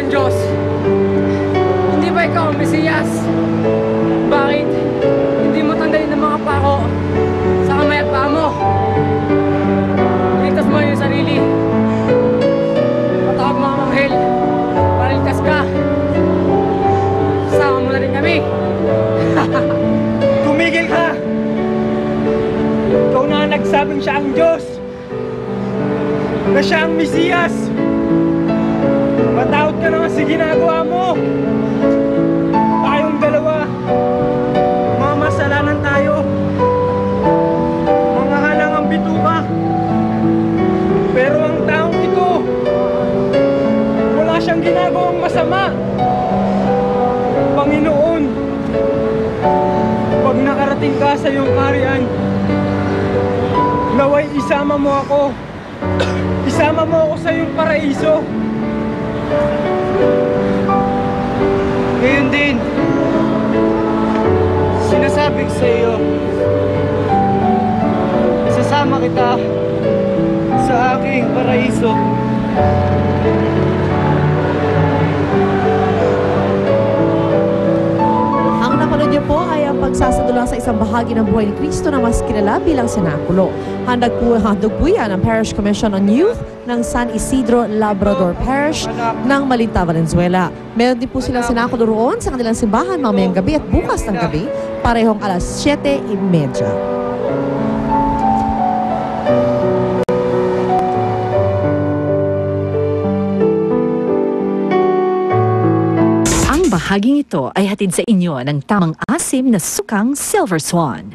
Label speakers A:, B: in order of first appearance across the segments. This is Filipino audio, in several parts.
A: ng Diyos. Hindi ba ikaw ang Mesiyas? Bakit hindi mo tanggalin ng mga pako sa kamay at paa mo? Iligtas mo yung sarili. Patawag mga manghel para ligtas ka. Sama mo na rin kami.
B: Tumigil ka! Ikaw na nagsabing siya ang Diyos, na siya ang Mesiyas. Matawad ka naman sa ginagawa mo. Tayong dalawa, mga masalanan tayo, mga halangang bituka. Pero ang taong ito, wala siyang ginagawang masama. Panginoon, pag nakarating ka sa iyong kaharian, naway isama mo ako. Isama mo ako sa iyong paraiso. Ngayon din, sinasabi ko sa iyo, isasama kita sa aking paraiso.
C: Ang napanood niyo po ay ang pagsasadula sa isang bahagi ng buhay ni Cristo na mas kilala bilang senakulo. Handog po yan ang Parish Commission on Youth ng San Isidro Labrador Parish ng Malinta, Valenzuela. Meron din po silang senakulo roon sa kanilang simbahan mamayang gabi at bukas ng gabi, parehong alas 7:30.
D: Bahaging ito ay hatid sa inyo ng tamang asim na sukang Silver Swan.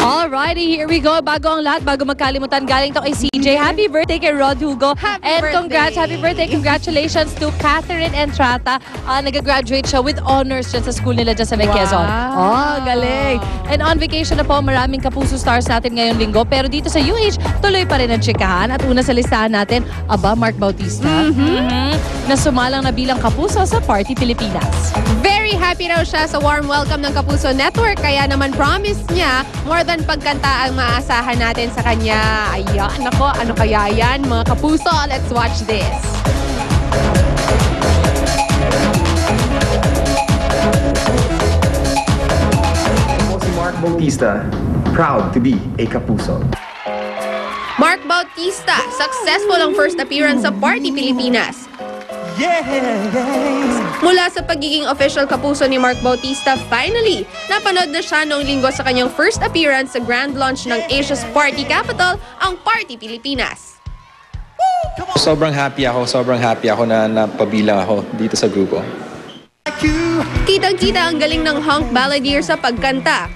E: Alrighty, here we go. Bago ang lahat, bago magkalimutan, galing to kay CJ. Happy birthday kay Rod Hugo. Happy birthday, congratulations to Catherine Entrata. Nag-graduate siya with honors dyan sa school nila dyan sa May Quezon. Oh, galing. And on vacation na po, maraming Kapuso stars natin ngayong linggo. Pero dito sa UH, tuloy pa rin ang tsikahan. At una sa listahan natin, Mark Bautista. Na sumalang na bilang Kapuso sa Party Pilipinas.
F: Very happy raw siya sa warm welcome ng Kapuso Network. Kaya naman promise niya, more than pagkanta ang maaasahan natin sa kanya. Ayan, nako, ano kaya yan mga Kapuso? Let's watch this.
G: Si Mark Bautista, proud to be a Kapuso.
F: Mark Bautista, successful ang first appearance sa Party Pilipinas. Mula sa pagiging official Kapuso ni Mark Bautista, finally, napanood na siya noong linggo sa kanyang first appearance sa grand launch ng Asia's Party Capital, ang Party Pilipinas.
H: Sobrang happy ako na napabilang ako dito sa grupo.
F: Kitang-kita ang galing ng hunk balladeer sa pagkanta.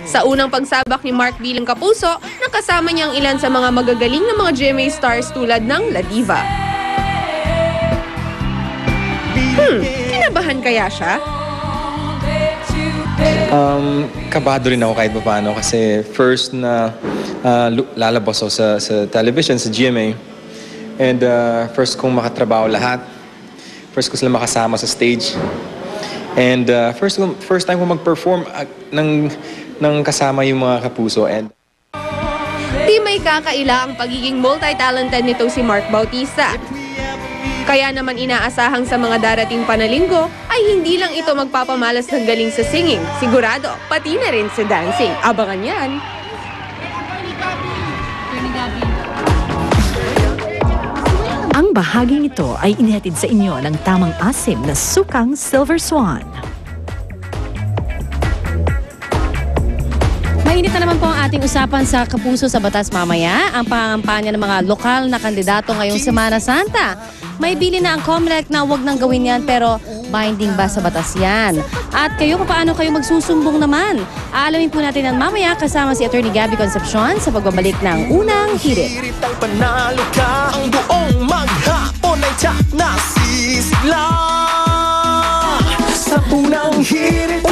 F: Sa unang pagsabak ni Mark bilang Kapuso, nakasama niya ang ilan sa mga magagaling na mga GMA stars tulad ng La Diva. Kinabahan kaya siya?
H: Kabado rin ako kahit paano kasi first na lalabas ako sa television, sa GMA. And first kong makatrabaho lahat. First ko sila makasama sa stage. And first time ko mag-perform ng kasama yung mga Kapuso. And
F: Di may kakaila ang pagiging multi-talented nito si Mark Bautista. Kaya naman inaasahang sa mga darating panalinggo ay hindi lang ito magpapamalas ng galing sa singing. Sigurado, pati na rin sa dancing. Abangan yan.
D: Ang bahaging ito ay inihatid sa inyo ng tamang asim na sukang Silver Swan.
E: Mainit na naman po ang ating usapan sa Kapuso sa Batas mamaya. Ang pangampanya ng mga lokal na kandidato ngayong Semana Santa. May bili na ang COMELEC na huwag nang gawin yan pero binding ba sa batas yan? At kayo, paano kayo magsusumbong naman? Aalamin po natin ang mamaya kasama si Attorney Gabby Concepcion sa pagbabalik ng Unang Hirit.
I: Panalo ka ang buong maghapon ay tiyak na sisigla sa Unang Hirit.